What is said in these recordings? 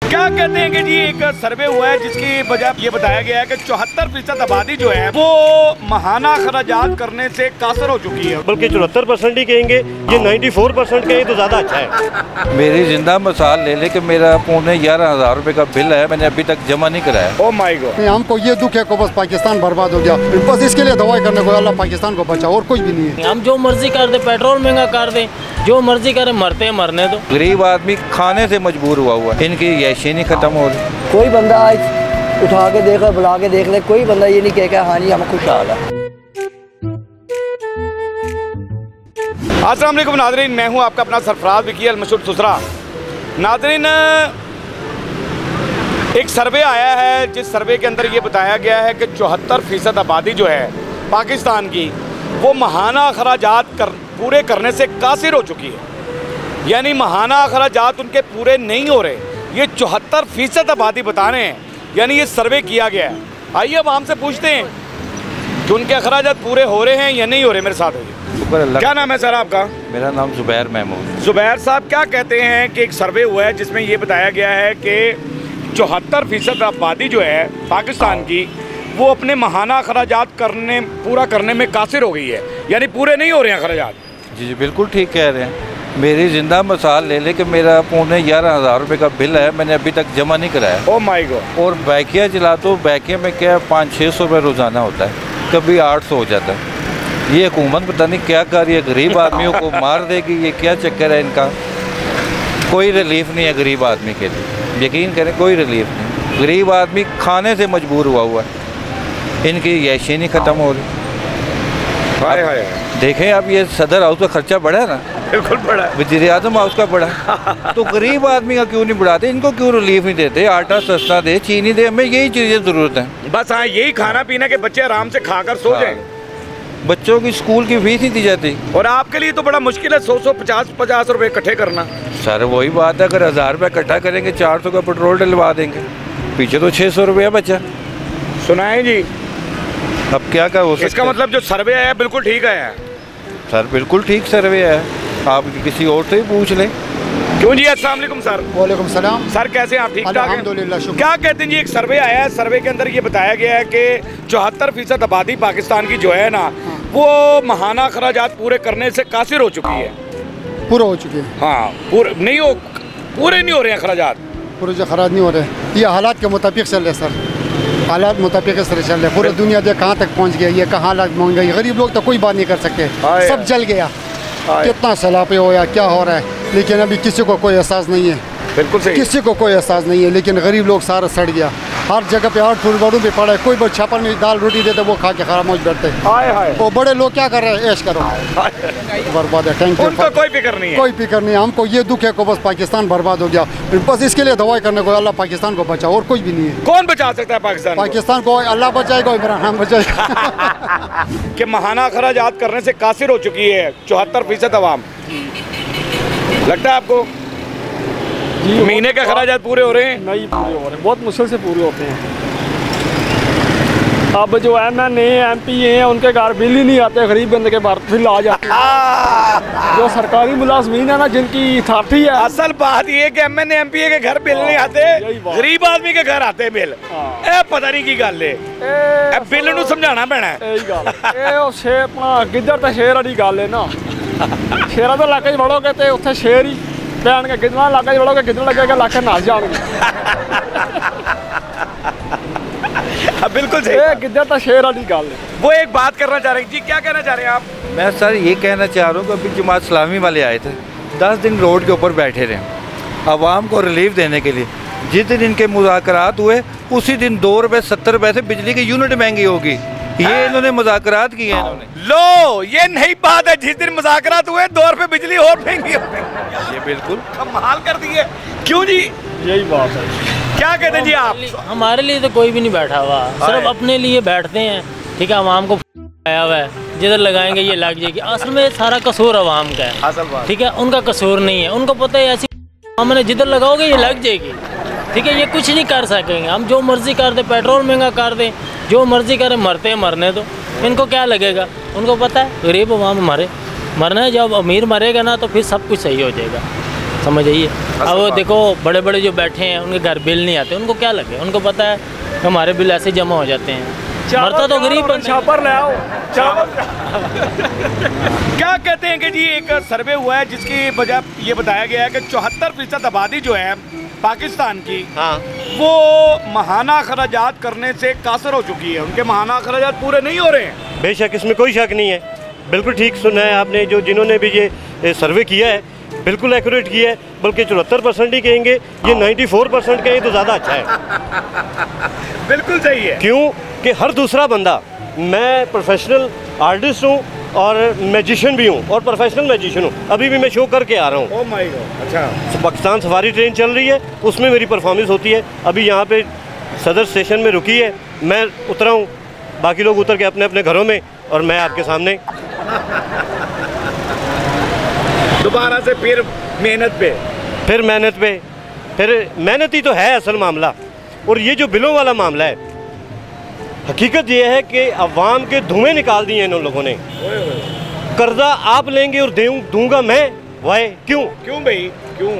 क्या कहते हैं कि जी एक सर्वे हुआ है जिसकी वजह ये बताया गया है कि 74% आबादी जो है वो महाना खराजात करने से कासर हो चुकी है। बल्कि 74% ही कहेंगे, ये 94% कहें तो ज्यादा अच्छा है। मेरी जिंदा मिसाल ले ले कि मेरा 11,500 रुपए का बिल है, मैंने अभी तक जमा नहीं कराया। Oh my God. हमको ये दुख है को बस पाकिस्तान बर्बाद हो गया, बस इसके लिए दवाई करने को अल्लाह पाकिस्तान को बचा, और कुछ भी नहीं है। हम जो मर्जी कर दे, पेट्रोल महंगा कर दे, जो मर्जी करे, मरते मरने दो। गरीब आदमी खाने से मजबूर हुआ है, इनकी यैशी नहीं खत्म हो रही। कोई बंदा उठा के देख ले, बुला के देख ले, कोई बंदा ये नहीं कहेगा हाँ जी हम खुशहाल है। अस्सलाम वालेकुम नाज़रीन, मैं हूं आपका अपना सरफराज विकी अल मशहूर सुसरा। नाज़रीन, एक सर्वे आया है जिस सर्वे के अंदर ये बताया गया है कि 74% आबादी जो है पाकिस्तान की वो महाना अखराजात पूरे करने से कासिर हो चुकी है। यानी महाना अखराजात उनके पूरे नहीं हो रहे, ये 74% आबादी बता रहे हैं। यानी ये सर्वे किया गया है। आइए अब हमसे पूछते हैं कि उनके अखराजात पूरे हो रहे हैं या नहीं हो रहे। मेरे साथ है, क्या नाम है सर आपका? मेरा नाम जुबैर महमूद। जुबैर साहब, क्या कहते हैं कि एक सर्वे हुआ है जिसमें ये बताया गया है कि 74% आबादी जो है पाकिस्तान की वो अपने महाना अखराजात पूरा करने में कासिर हो गई है, यानी पूरे नहीं हो रहे हैं अखराजात। जी बिल्कुल ठीक कह रहे हैं। मेरी जिंदा मिसाल ले ले कि मेरा 11,500 रुपए का बिल है, मैंने अभी तक जमा नहीं कराया। Oh my God. और बैकिया चला तो बैकिया में क्या 500-600 रुपये रोज़ाना होता है, कभी 800 हो जाता है। ये हुकूमत पता नहीं क्या कर रही है, गरीब आदमियों को मार देगी, ये क्या चक्कर है इनका। कोई रिलीफ नहीं है गरीब आदमी के लिए, यकीन करें कोई रिलीफ नहीं। गरीब आदमी खाने से मजबूर हुआ है, इनकी यैशी नहीं ख़त्म हो रही। हाय हाय। देखें अब ये सदर हाउस का खर्चा बढ़ा है ना, बिल्कुल बढ़ा है। वज़ीर आज़म हाउस का बढ़ा तो गरीब आदमी का क्यों नहीं बढ़ाते, इनको क्यों रिलीफ नहीं देते। आटा सस्ता दे, चीनी दे, हमें यही चीज़ें ज़रूरत है। बस हाँ, यही खाना पीना के बच्चे आराम से खाकर सो जाएं। बच्चों की स्कूल की फीस नहीं दी जाती। और आपके लिए तो बड़ा मुश्किल है 100-50 रुपए इकट्ठे करना। सर वही बात है, अगर 1000 रुपये इकट्ठा करेंगे 400 का पेट्रोल डलवा देंगे, पीछे तो 600 रुपया बचा। सुनाएं जी, अब क्या कर हो सकता है। इसका मतलब जो सर्वे आया बिल्कुल ठीक आया है। सर बिल्कुल ठीक सर्वे है, आप किसी और से ही पूछ लें। क्यों जी? अस्सलाम वालेकुम सर। वालेकुम सलाम। सर कैसे हैं आप? ठीक ठाक हैं? अल्हम्दुलिल्लाह, शुक्र। क्या कहते हैं जी, एक सर्वे आया है, सर्वे के अंदर ये बताया गया है कि 74% आबादी पाकिस्तान की जो है ना वो महाना अखराजात पूरे करने से कासिर हो चुकी है। पूरा हो चुके हैं। हाँ, पूरे नहीं हो रहे हैं अखराजात, पूरे जो खराज नहीं हो रहे। ये हालात के मुताबिक चल रहे सर, हालात मुताबिक इस तरह चल रहे। पूरी दुनिया देख कहाँ तक पहुँच गया, ये कहाँ हालात पहुँच गई। गरीब लोग तो कोई बात नहीं कर सकते, सब जल गया। कितना सैलाब हो या क्या हो रहा है, लेकिन अभी किसी को कोई एहसास नहीं है। बिल्कुल सही, किसी को कोई एहसास नहीं है। लेकिन गरीब लोग सारा सड़ गया, हर जगह पे 8 फुट बड़ों पे पड़ा है। कोई छापर में दाल रोटी देते वो खा के खामोश बैठते हैं। वो बड़े लोग क्या कर रहे हैं, ऐश करो, बर्बाद है। Thank you. उनको कोई फिक्र नहीं है, कोई फिक्र नहीं है। हमको ये दुख है को बस पाकिस्तान बर्बाद हो गया, बस इसके लिए दवाई करने को अल्लाह पाकिस्तान को बचा, और कुछ भी नहीं है। कौन बचा सकता है पाकिस्तान? पाकिस्तान को अल्लाह बचाएगा, इमरान खान बचाएगा। कि महाना अखराजात करने से कासिर हो चुकी है 74% अवाम। लगता है आपको महीने के अखराजात पूरे हो रहे हैं? नहीं पूरे हो रहे, बहुत मुश्किल से पूरे होते हैं। अब जो MNA MP हैं उनके घर बिल ही नहीं आते, गरीब बंदे के बाहर बिल आ जाते हैं। जो सरकारी मुलाजमीन है ना, जिनकी अथॉरिटी है। असल बात ये कि MNA MP के घर बिल नहीं आते, गरीब आदमी के घर आते बिल। पता नहीं की गल है, बिल नूं समझाना पैना है। अपना गिद्दड़ तो शेर वाली गल है ना, शेरा तो इलाके च वड़ोगे तो उत्थे शेर ही पैणगे, गिद्दड़ा इलाके च वड़ोगे गिद्दड़ लगेगा, इलाके नस जाणगे। बिल्कुल सही, गिद्दड़ तो शेर वाली गल है। वो एक बात करना चाह रहे हैं जी, क्या कहना चाह रहे हैं आप? मैं सर ये कहना चाह रहा हूँ कि अभी जमात इस्लामी वाले आए थे, 10 दिन रोड के ऊपर बैठे रहे आवाम को रिलीफ देने के लिए। जिस दिन इनके मुज़ाकरात हुए उसी दिन 2 रुपये 70 पैसे बिजली की यूनिट महंगी होगी। ये इन्होंने मुज़ाकरात किए हैं इन्होंने। लो, ये नहीं बात है, जिस दिन मुज़ाकरात हुए 2 रुपये बिजली और महंगी हो गई। ये बिल्कुल कमाल कर दी है। क्यों जी? यही बात है। क्या कहते हैं जी आप? हमारे लिए तो कोई भी नहीं बैठा हुआ, सिर्फ अपने लिए बैठते हैं। ठीक है, आवाम को आया हुआ है, जिधर लगाएंगे ये लग जाएगी। असल में सारा कसूर आवाम का है। असल बात, ठीक है, उनका कसूर नहीं है। उनको पता है ऐसी हमने जिधर लगाओगे ये लग जाएगी। ठीक है, ये कुछ नहीं कर सकेंगे। हम जो मर्जी कर दे, पेट्रोल महंगा कर दे, जो मर्जी करें, मरते मरने दो। इनको क्या लगेगा, उनको पता है गरीब आवाम मरना है। जब अमीर मरेगा ना तो फिर सब कुछ सही हो जाएगा। समझ आइए। अब वो देखो बड़े बड़े जो बैठे हैं उनके घर बिल नहीं आते, उनको क्या लगे, उनको पता है हमारे बिल ऐसे जमा हो जाते हैं। मरता तो गरीब छापर ले आओ क्या कहते हैं कि जी एक सर्वे हुआ है जिसकी वजह ये बताया गया है कि 74% आबादी जो है पाकिस्तान की, हाँ, वो महाना खर्चात करने से कासर हो चुकी है, उनके महाना खर्चात पूरे नहीं हो रहे हैं। बेशक इसमें कोई शक नहीं है, बिल्कुल ठीक सुना है आपने। जो जिन्होंने भी ये सर्वे किया है बिल्कुल एक्यूरेट किया है, बल्कि 74% ही कहेंगे, ये 94% कहें तो ज़्यादा अच्छा है। बिल्कुल सही है। क्यों कि हर दूसरा बंदा, मैं प्रोफेशनल आर्टिस्ट हूँ और मैजिशियन भी हूँ और प्रोफेशनल मैजिशियन हूँ, अभी भी मैं शो करके आ रहा हूँ। Oh my God. अच्छा, पाकिस्तान सफारी ट्रेन चल रही है, उसमें मेरी परफॉर्मेंस होती है। अभी यहाँ पे सदर स्टेशन में रुकी है, मैं उतरा हूँ, बाकी लोग उतर के अपने अपने घरों में, और मैं आपके सामने दोबारा से फिर मेहनत पे, फिर मेहनत ही तो है असल मामला। और ये जो बिलों वाला मामला है, हकीकत ये है कि अवाम के धुएं निकाल दिए इन लोगों ने। कर्जा आप लेंगे और दूंगा मैं, वाह क्यों भाई क्यों?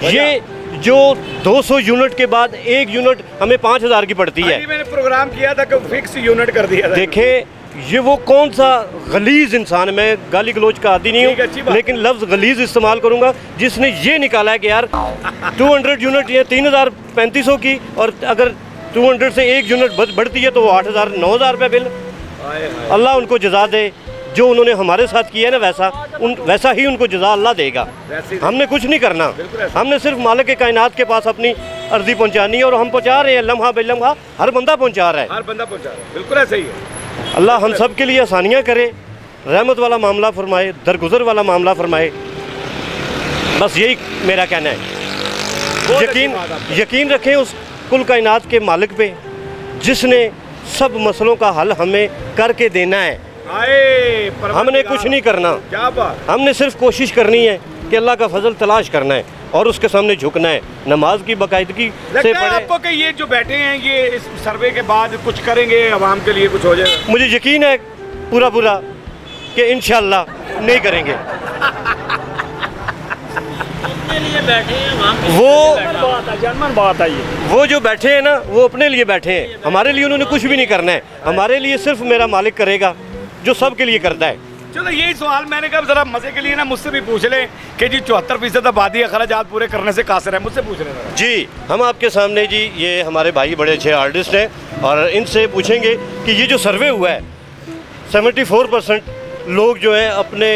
ये जो 200 यूनिट के बाद 1 यूनिट हमें 5000 की पड़ती है। मैंने प्रोग्राम किया था कि फिक्स यूनिट कर दिया था। देखें ये वो कौन सा गलीज इंसान है, मैं गाली गलोच का आदी नहीं हूँ, लेकिन लफ्ज़ गलीज इस्तेमाल करूँगा, जिसने ये निकाला है कि यार 200 यूनिट या 3000-3500 की, और अगर 200 से 1 यूनिट बढ़ती है तो वो 8000-9000 रुपये बिल। अल्लाह उनको जज़ा दे, जो उन्होंने हमारे साथ किया है ना, वैसा ही उनको जज़ा अल्लाह देगा। हमने कुछ नहीं करना, हमने सिर्फ मालिक कायनात के पास अपनी अर्जी पहुँचानी है, और हम पहुँचा रहे हैं लम्हा बेलम्हा, हर बंदा पहुँचा रहा है, बिल्कुल ऐसा ही है। अल्लाह हम सब के लिए आसानियाँ करे, रहमत वाला मामला फरमाए, दरगुजर वाला मामला फरमाए, बस यही मेरा कहना है। यकीन रखें उस कुल कायनात के मालिक पे, जिसने सब मसलों का हल हमें करके देना है। हमने कुछ नहीं करना, हमने सिर्फ कोशिश करनी है कि अल्लाह का फजल तलाश करना है और उसके सामने झुकना है, नमाज की बाकायदगी से पढ़े। आपको कि ये जो बैठे हैं ये इस सर्वे के बाद कुछ करेंगे, आवाम के लिए कुछ हो जाएगा? मुझे यकीन है पूरा कि इंशाअल्लाह नहीं करेंगे। वो जो बैठे हैं ना, वो अपने लिए बैठे हैं, हमारे लिए उन्होंने कुछ भी नहीं करना है। हमारे लिए सिर्फ मेरा मालिक करेगा जो सब के लिए करता है। चलो यही सवाल मैंने कहा जरा मजे के लिए ना मुझसे भी पूछ लें कि जी 74% आबादी अखराजात पूरे करने से कासिर है, मुझसे पूछ लें जी। हम आपके सामने जी, ये हमारे भाई बड़े अच्छे आर्टिस्ट हैं, और इनसे पूछेंगे कि ये जो सर्वे हुआ है 74% लोग जो है अपने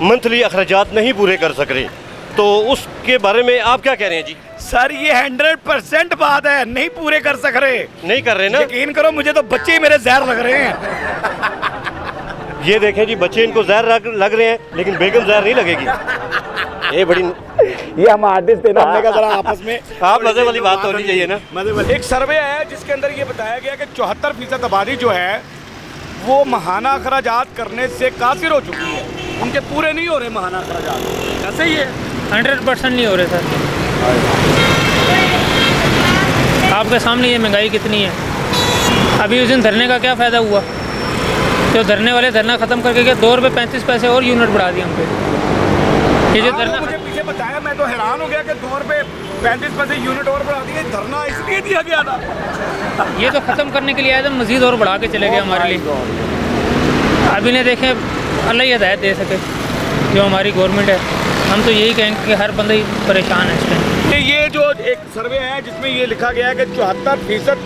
मंथली अखराजात नहीं पूरे कर सक रहे, तो उसके बारे में आप क्या कह रहे हैं जी? सर ये 100% बात है, नहीं पूरे कर सक रहे, नहीं कर रहे ना। यकीन करो मुझे तो बच्चे मेरे जहर लग रहे हैं। ये देखें जी, बच्चे इनको जहर लग रहे हैं, लेकिन बेगम जहर नहीं लगेगी। ये बड़ी ये हम आर्टिस्ट थे ना, हमने कहा जरा आपस में आप मजे वाली बात होनी चाहिए ना। मजे वाली एक सर्वे है जिसके अंदर ये बताया गया कि 74% आबादी जो है वो महाना अखराजात करने से कासिर हो चुकी है, उनके पूरे नहीं हो रहे महाना अखराजात। ऐसे ही है, 100% नहीं हो रहे सर। आपके सामने ये महंगाई कितनी है। अभी उस दिन धरने का क्या फ़ायदा हुआ? तो धरने वाले धरना ख़त्म करके गए, 2 रुपये 35 पैसे और यूनिट बढ़ा दिया हम पे। ये जो धरना मुझे पीछे बताया, मैं तो हैरान हो गया कि 2 रुपये 35 पैसे यूनिट और बढ़ा दिए। धरना इसलिए दिया गया था, ये तो ख़त्म करने के लिए आए थे, मज़ीद और बढ़ा के चले गए हमारे लिए। अभी ने देखें, अल्लाह ही हिदायत दे सके जो हमारी गवर्नमेंट है। हम तो यही कहेंगे कि हर बंदा ही परेशान है इस टाइम। ये जो एक सर्वे है जिसमें ये लिखा गया है कि 74%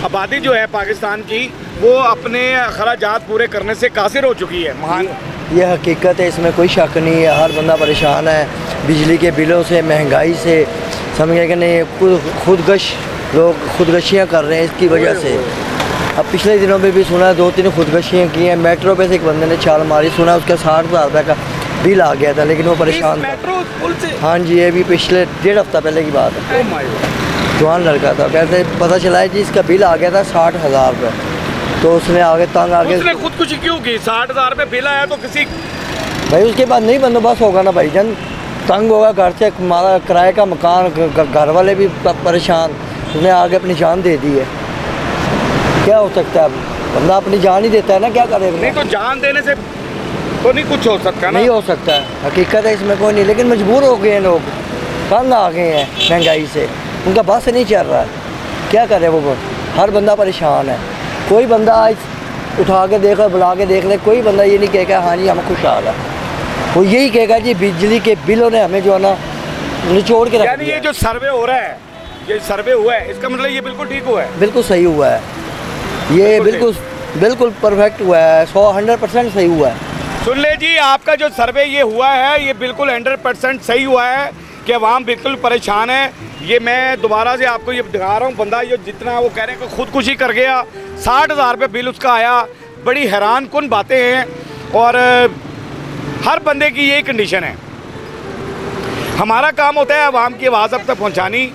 आबादी जो है पाकिस्तान की वो अपने अखराजात पूरे करने से कासिर हो चुकी है। महान ये हकीकत है, इसमें कोई शक नहीं है। हर बंदा परेशान है बिजली के बिलों से, महंगाई से, समझ गए कि नहीं। खुदकश लोग खुदकशियाँ कर रहे हैं इसकी वजह से। अब पिछले दिनों में भी सुना 2-3 खुदकशियाँ की हैं। मेट्रो पे से एक बंदे ने छाल मारी, सुना उसका 60,000 रुपये का बिल आ गया था, लेकिन वो परेशान था। हाँ जी, ये भी पिछले 1.5 हफ्ता पहले की बात है। जवान लड़का था, कहते पता चला है जी इसका बिल आ गया था 60,000 रुपये। तो उसने आगे तंग आगे उसने खुदकुशी क्यों की? 60,000 रुपये बिल आया तो किसी भाई उसके बाद नहीं बंदोबस्त होगा ना भाई जन, तंग होगा घर से, हमारा किराए का मकान, घर वाले भी परेशान, उसने आगे अपनी जान दे दी है। क्या हो सकता है, बंदा अपनी जान ही देता है ना, क्या करेगा? नहीं तो जान देने से तो नहीं कुछ हो सकता ना? नहीं हो सकता है, हकीकत है इसमें कोई नहीं, लेकिन मजबूर हो गए हैं लोग। तंग आ गए हैं महंगाई से, उनका बस नहीं चल रहा है, क्या करे वो, हर बंदा परेशान है। कोई बंदा उठा के देख बुला के देख ले, कोई बंदा ये नहीं कहेगा हाँ जी हम खुशहाल है, वो यही कहेगा जी बिजली के बिलों ने हमें जो है ना निचोड़ के रख यानी ये जो सर्वे हो रहा है, ये सर्वे हुआ है, इसका मतलब ये बिल्कुल ठीक हुआ है, बिल्कुल सही हुआ है, ये बिल्कुल परफेक्ट हुआ है, 100% सही हुआ है। सुन ले जी, आपका जो सर्वे ये हुआ है ये बिल्कुल 100% सही हुआ है कि अवाम बिल्कुल परेशान है। ये मैं दोबारा से आपको ये दिखा रहा हूँ, बंदा ये जितना वो कह रहे हैं कि खुदकुशी कर गया, 60,000 रुपये बिल उसका आया। बड़ी हैरान कुन बातें हैं और हर बंदे की यही कंडीशन है। हमारा काम होता है अवाम की आवाज़ अब तक पहुँचानी,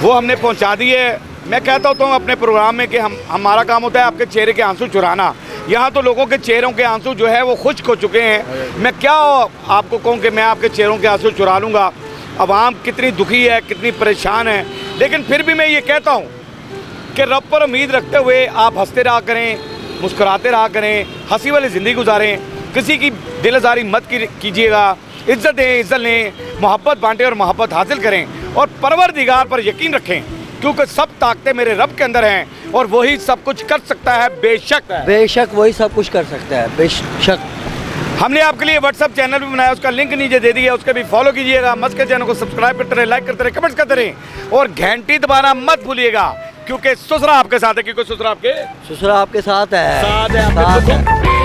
वो हमने पहुँचा दी है। मैं कहता हूँ अपने प्रोग्राम में कि हमारा काम होता है आपके चेहरे के आंसू चुराना। यहाँ तो लोगों के चेहरों के आंसू जो है वो खुश्क हो चुके हैं। मैं क्या आपको कहूँ कि मैं आपके चेहरों के आंसू चुरा लूँगा। अवाम कितनी दुखी है, कितनी परेशान है, लेकिन फिर भी मैं ये कहता हूँ कि रब पर उम्मीद रखते हुए आप हंसते रहा करें, मुस्कुराते रहा करें, हंसी वाली ज़िंदगी गुजारें, किसी की दिल आज़ारी मत कीजिएगा, इज़्ज़त दें, इज़्ज़त लें, मोहब्बत बांटें और मोहब्बत हासिल करें और परवरदिगार पर यकीन रखें, क्योंकि सब ताकतें मेरे रब के अंदर हैं और वही सब कुछ कर सकता है। बेशक वही सब कुछ कर सकता है, बेशक। हमने आपके लिए व्हाट्सअप चैनल भी बनाया, उसका लिंक नीचे दे दिया, उसका भी फॉलो कीजिएगा। मस्के चैनल को सब्सक्राइब करते रहे, लाइक करते रहे, कमेंट्स करते रहे और घंटी दबाना मत भूलिएगा, क्योंकि ससुरा आपके साथ है। क्योंकि ससुरा आपके साथ है। साथ है।